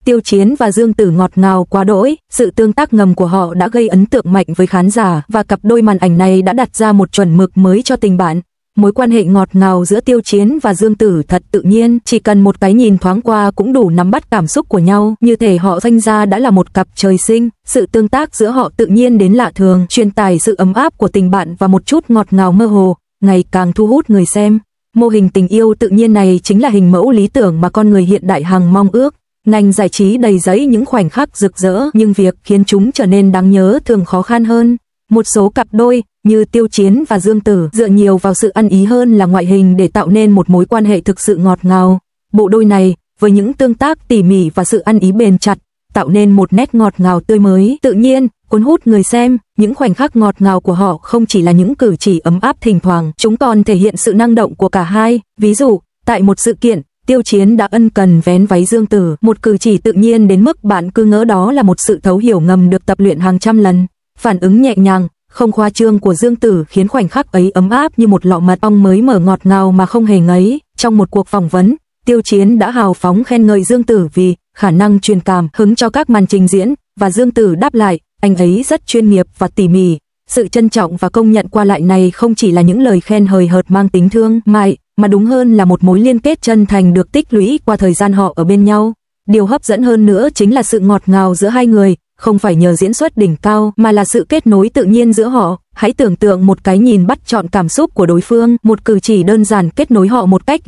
Tiêu Chiến và Dương Tử ngọt ngào quá đỗi, sự tương tác ngầm của họ đã gây ấn tượng mạnh với khán giả và cặp đôi màn ảnh này đã đặt ra một chuẩn mực mới cho tình bạn. Mối quan hệ ngọt ngào giữa Tiêu Chiến và Dương Tử thật tự nhiên, chỉ cần một cái nhìn thoáng qua cũng đủ nắm bắt cảm xúc của nhau, như thể họ sinh ra đã là một cặp trời sinh. Sự tương tác giữa họ tự nhiên đến lạ thường, truyền tải sự ấm áp của tình bạn và một chút ngọt ngào mơ hồ, ngày càng thu hút người xem. Mô hình tình yêu tự nhiên này chính là hình mẫu lý tưởng mà con người hiện đại hằng mong ước. Ngành giải trí đầy dẫy những khoảnh khắc rực rỡ, nhưng việc khiến chúng trở nên đáng nhớ thường khó khăn hơn. Một số cặp đôi như Tiêu Chiến và Dương Tử dựa nhiều vào sự ăn ý hơn là ngoại hình để tạo nên một mối quan hệ thực sự ngọt ngào. Bộ đôi này, với những tương tác tỉ mỉ và sự ăn ý bền chặt, tạo nên một nét ngọt ngào tươi mới, tự nhiên, cuốn hút người xem. Những khoảnh khắc ngọt ngào của họ không chỉ là những cử chỉ ấm áp thỉnh thoảng, chúng còn thể hiện sự năng động của cả hai. Ví dụ, tại một sự kiện, Tiêu Chiến đã ân cần vén váy Dương Tử, một cử chỉ tự nhiên đến mức bạn cứ ngỡ đó là một sự thấu hiểu ngầm được tập luyện hàng trăm lần. Phản ứng nhẹ nhàng, không khoa trương của Dương Tử khiến khoảnh khắc ấy ấm áp như một lọ mật ong mới mở ngọt ngào mà không hề ngấy. Trong một cuộc phỏng vấn, Tiêu Chiến đã hào phóng khen ngợi Dương Tử vì khả năng truyền cảm hứng cho các màn trình diễn, và Dương Tử đáp lại, anh ấy rất chuyên nghiệp và tỉ mỉ. Sự trân trọng và công nhận qua lại này không chỉ là những lời khen hời hợt mang tính thương mại, mà đúng hơn là một mối liên kết chân thành được tích lũy qua thời gian họ ở bên nhau. Điều hấp dẫn hơn nữa chính là sự ngọt ngào giữa hai người, không phải nhờ diễn xuất đỉnh cao mà là sự kết nối tự nhiên giữa họ. Hãy tưởng tượng một cái nhìn bắt chọn cảm xúc của đối phương, một cử chỉ đơn giản kết nối họ một cách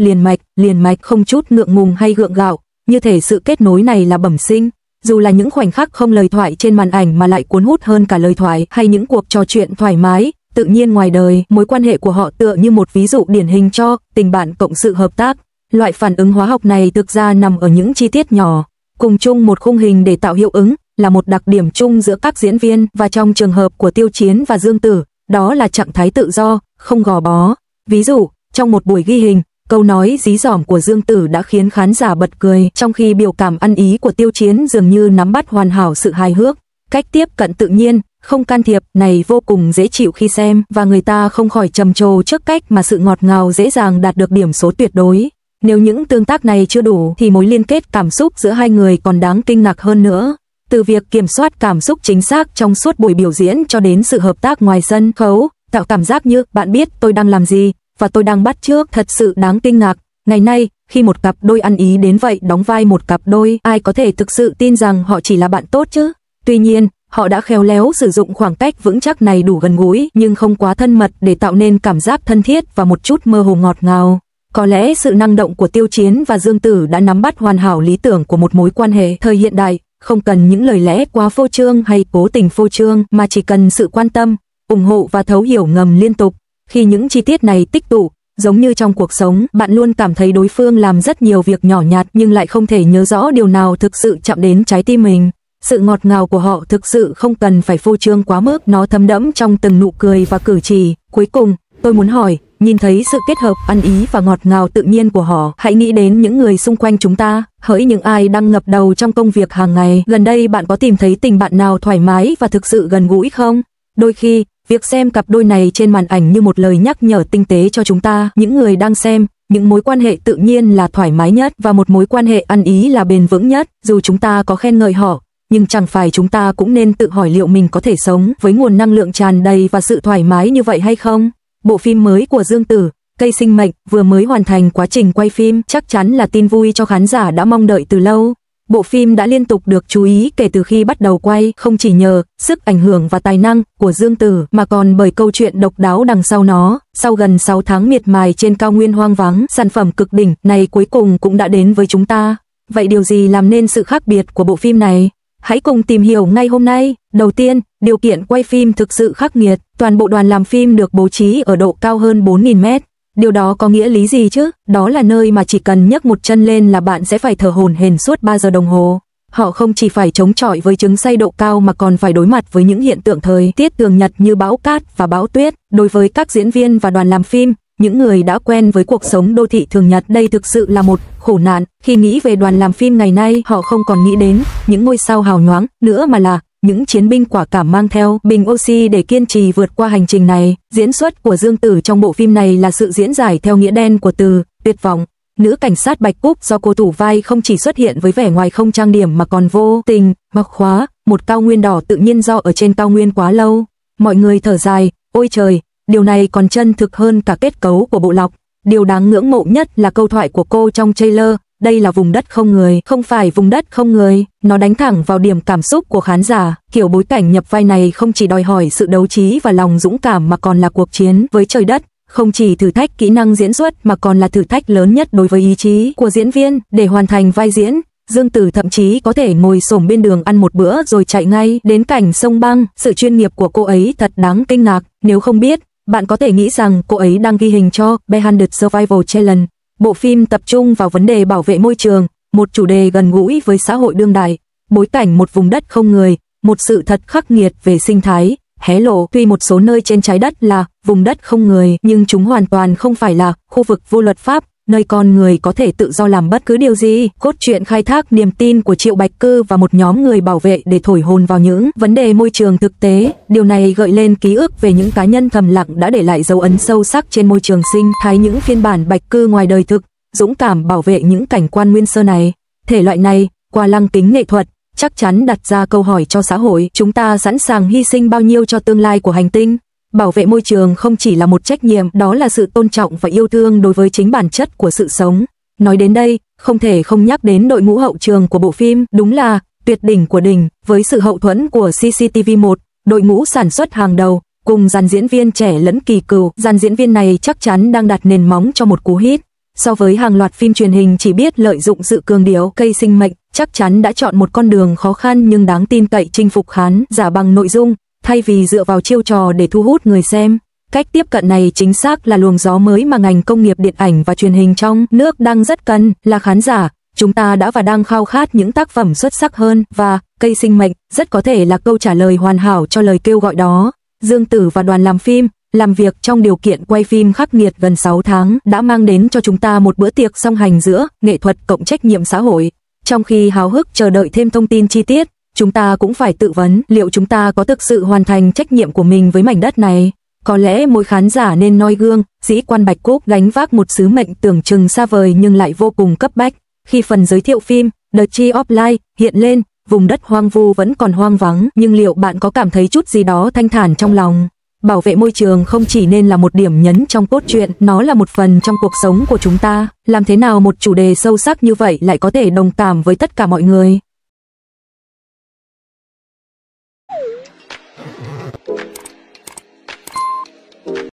liền mạch không chút ngượng ngùng hay gượng gạo, như thể sự kết nối này là bẩm sinh. Dù là những khoảnh khắc không lời thoại trên màn ảnh mà lại cuốn hút hơn cả lời thoại, hay những cuộc trò chuyện thoải mái, tự nhiên ngoài đời, mối quan hệ của họ tựa như một ví dụ điển hình cho tình bạn cộng sự hợp tác. Loại phản ứng hóa học này thực ra nằm ở những chi tiết nhỏ, cùng chung một khung hình để tạo hiệu ứng, là một đặc điểm chung giữa các diễn viên, và trong trường hợp của Tiêu Chiến và Dương Tử, đó là trạng thái tự do, không gò bó. Ví dụ, trong một buổi ghi hình, câu nói dí dỏm của Dương Tử đã khiến khán giả bật cười, trong khi biểu cảm ăn ý của Tiêu Chiến dường như nắm bắt hoàn hảo sự hài hước. Cách tiếp cận tự nhiên, không can thiệp này vô cùng dễ chịu khi xem, và người ta không khỏi trầm trồ trước cách mà sự ngọt ngào dễ dàng đạt được điểm số tuyệt đối. Nếu những tương tác này chưa đủ thì mối liên kết cảm xúc giữa hai người còn đáng kinh ngạc hơn nữa. Từ việc kiểm soát cảm xúc chính xác trong suốt buổi biểu diễn cho đến sự hợp tác ngoài sân khấu, tạo cảm giác như bạn biết tôi đang làm gì và tôi đang bắt chước, thật sự đáng kinh ngạc. Ngày nay, khi một cặp đôi ăn ý đến vậy đóng vai một cặp đôi, ai có thể thực sự tin rằng họ chỉ là bạn tốt chứ? Tuy nhiên, họ đã khéo léo sử dụng khoảng cách vững chắc này đủ gần gũi nhưng không quá thân mật để tạo nên cảm giác thân thiết và một chút mơ hồ ngọt ngào. Có lẽ sự năng động của Tiêu Chiến và Dương Tử đã nắm bắt hoàn hảo lý tưởng của một mối quan hệ thời hiện đại, không cần những lời lẽ quá phô trương hay cố tình phô trương, mà chỉ cần sự quan tâm, ủng hộ và thấu hiểu ngầm liên tục. Khi những chi tiết này tích tụ, giống như trong cuộc sống, bạn luôn cảm thấy đối phương làm rất nhiều việc nhỏ nhặt nhưng lại không thể nhớ rõ điều nào thực sự chạm đến trái tim mình. Sự ngọt ngào của họ thực sự không cần phải phô trương quá mức, nó thấm đẫm trong từng nụ cười và cử chỉ. Cuối cùng, tôi muốn hỏi, nhìn thấy sự kết hợp ăn ý và ngọt ngào tự nhiên của họ, hãy nghĩ đến những người xung quanh chúng ta, hỡi những ai đang ngập đầu trong công việc hàng ngày. Gần đây bạn có tìm thấy tình bạn nào thoải mái và thực sự gần gũi không? Đôi khi, việc xem cặp đôi này trên màn ảnh như một lời nhắc nhở tinh tế cho chúng ta, những người đang xem, những mối quan hệ tự nhiên là thoải mái nhất và một mối quan hệ ăn ý là bền vững nhất. Dù chúng ta có khen ngợi họ, nhưng chẳng phải chúng ta cũng nên tự hỏi liệu mình có thể sống với nguồn năng lượng tràn đầy và sự thoải mái như vậy hay không? Bộ phim mới của Dương Tử, Cây Sinh Mệnh, vừa mới hoàn thành quá trình quay phim, chắc chắn là tin vui cho khán giả đã mong đợi từ lâu. Bộ phim đã liên tục được chú ý kể từ khi bắt đầu quay, không chỉ nhờ sức ảnh hưởng và tài năng của Dương Tử mà còn bởi câu chuyện độc đáo đằng sau nó. Sau gần 6 tháng miệt mài trên cao nguyên hoang vắng, sản phẩm cực đỉnh này cuối cùng cũng đã đến với chúng ta. Vậy điều gì làm nên sự khác biệt của bộ phim này? Hãy cùng tìm hiểu ngay hôm nay. Đầu tiên, điều kiện quay phim thực sự khắc nghiệt. Toàn bộ đoàn làm phim được bố trí ở độ cao hơn 4.000 mét. Điều đó có nghĩa lý gì chứ? Đó là nơi mà chỉ cần nhấc một chân lên là bạn sẽ phải thở hổn hển suốt 3 giờ đồng hồ. Họ không chỉ phải chống chọi với chứng say độ cao mà còn phải đối mặt với những hiện tượng thời tiết thường nhật như bão cát và bão tuyết. Đối với các diễn viên và đoàn làm phim, những người đã quen với cuộc sống đô thị thường nhật, đây thực sự là một khổ nạn. Khi nghĩ về đoàn làm phim ngày nay, họ không còn nghĩ đến những ngôi sao hào nhoáng nữa mà là những chiến binh quả cảm mang theo bình oxy để kiên trì vượt qua hành trình này. Diễn xuất của Dương Tử trong bộ phim này là sự diễn giải theo nghĩa đen của từ tuyệt vọng. Nữ cảnh sát Bạch Cúc do cô thủ vai không chỉ xuất hiện với vẻ ngoài không trang điểm mà còn vô tình mặc khóa một cao nguyên đỏ tự nhiên do ở trên cao nguyên quá lâu. Mọi người thở dài, ôi trời, điều này còn chân thực hơn cả kết cấu của bộ lọc. Điều đáng ngưỡng mộ nhất là câu thoại của cô trong trailer, đây là vùng đất không người, không phải vùng đất không người. Nó đánh thẳng vào điểm cảm xúc của khán giả, kiểu bối cảnh nhập vai này không chỉ đòi hỏi sự đấu trí và lòng dũng cảm mà còn là cuộc chiến với trời đất. Không chỉ thử thách kỹ năng diễn xuất mà còn là thử thách lớn nhất đối với ý chí của diễn viên. Để hoàn thành vai diễn, Dương Tử thậm chí có thể ngồi xổm bên đường ăn một bữa rồi chạy ngay đến cảnh sông băng. Sự chuyên nghiệp của cô ấy thật đáng kinh ngạc. Nếu không biết, bạn có thể nghĩ rằng cô ấy đang ghi hình cho Behind the Survival Challenge. Bộ phim tập trung vào vấn đề bảo vệ môi trường, một chủ đề gần gũi với xã hội đương đại. Bối cảnh một vùng đất không người, một sự thật khắc nghiệt về sinh thái, hé lộ. Tuy một số nơi trên trái đất là vùng đất không người, nhưng chúng hoàn toàn không phải là khu vực vô luật pháp, nơi con người có thể tự do làm bất cứ điều gì. Cốt truyện khai thác niềm tin của Triệu Bạch Cư và một nhóm người bảo vệ để thổi hồn vào những vấn đề môi trường thực tế. Điều này gợi lên ký ức về những cá nhân thầm lặng đã để lại dấu ấn sâu sắc trên môi trường sinh thái. Những phiên bản Bạch Cư ngoài đời thực, dũng cảm bảo vệ những cảnh quan nguyên sơ này. Thể loại này, qua lăng kính nghệ thuật, chắc chắn đặt ra câu hỏi cho xã hội, chúng ta sẵn sàng hy sinh bao nhiêu cho tương lai của hành tinh? Bảo vệ môi trường không chỉ là một trách nhiệm, đó là sự tôn trọng và yêu thương đối với chính bản chất của sự sống. Nói đến đây, không thể không nhắc đến đội ngũ hậu trường của bộ phim, đúng là tuyệt đỉnh của đỉnh, với sự hậu thuẫn của CCTV1, đội ngũ sản xuất hàng đầu, cùng dàn diễn viên trẻ lẫn kỳ cựu. Dàn diễn viên này chắc chắn đang đặt nền móng cho một cú hit. So với hàng loạt phim truyền hình chỉ biết lợi dụng sự cường điệu cây sinh mệnh, chắc chắn đã chọn một con đường khó khăn nhưng đáng tin cậy chinh phục khán giả bằng nội dung, thay vì dựa vào chiêu trò để thu hút người xem. Cách tiếp cận này chính xác là luồng gió mới mà ngành công nghiệp điện ảnh và truyền hình trong nước đang rất cần. Là khán giả, chúng ta đã và đang khao khát những tác phẩm xuất sắc hơn, và cây sinh mệnh rất có thể là câu trả lời hoàn hảo cho lời kêu gọi đó. Dương Tử và đoàn làm phim, làm việc trong điều kiện quay phim khắc nghiệt gần 6 tháng, đã mang đến cho chúng ta một bữa tiệc song hành giữa nghệ thuật cộng trách nhiệm xã hội. Trong khi háo hức chờ đợi thêm thông tin chi tiết, chúng ta cũng phải tự vấn liệu chúng ta có thực sự hoàn thành trách nhiệm của mình với mảnh đất này. Có lẽ mỗi khán giả nên noi gương sĩ quan Bạch Cúc gánh vác một sứ mệnh tưởng chừng xa vời nhưng lại vô cùng cấp bách. Khi phần giới thiệu phim The Tree of Life hiện lên, vùng đất hoang vu vẫn còn hoang vắng, nhưng liệu bạn có cảm thấy chút gì đó thanh thản trong lòng? Bảo vệ môi trường không chỉ nên là một điểm nhấn trong cốt truyện, nó là một phần trong cuộc sống của chúng ta. Làm thế nào một chủ đề sâu sắc như vậy lại có thể đồng cảm với tất cả mọi người?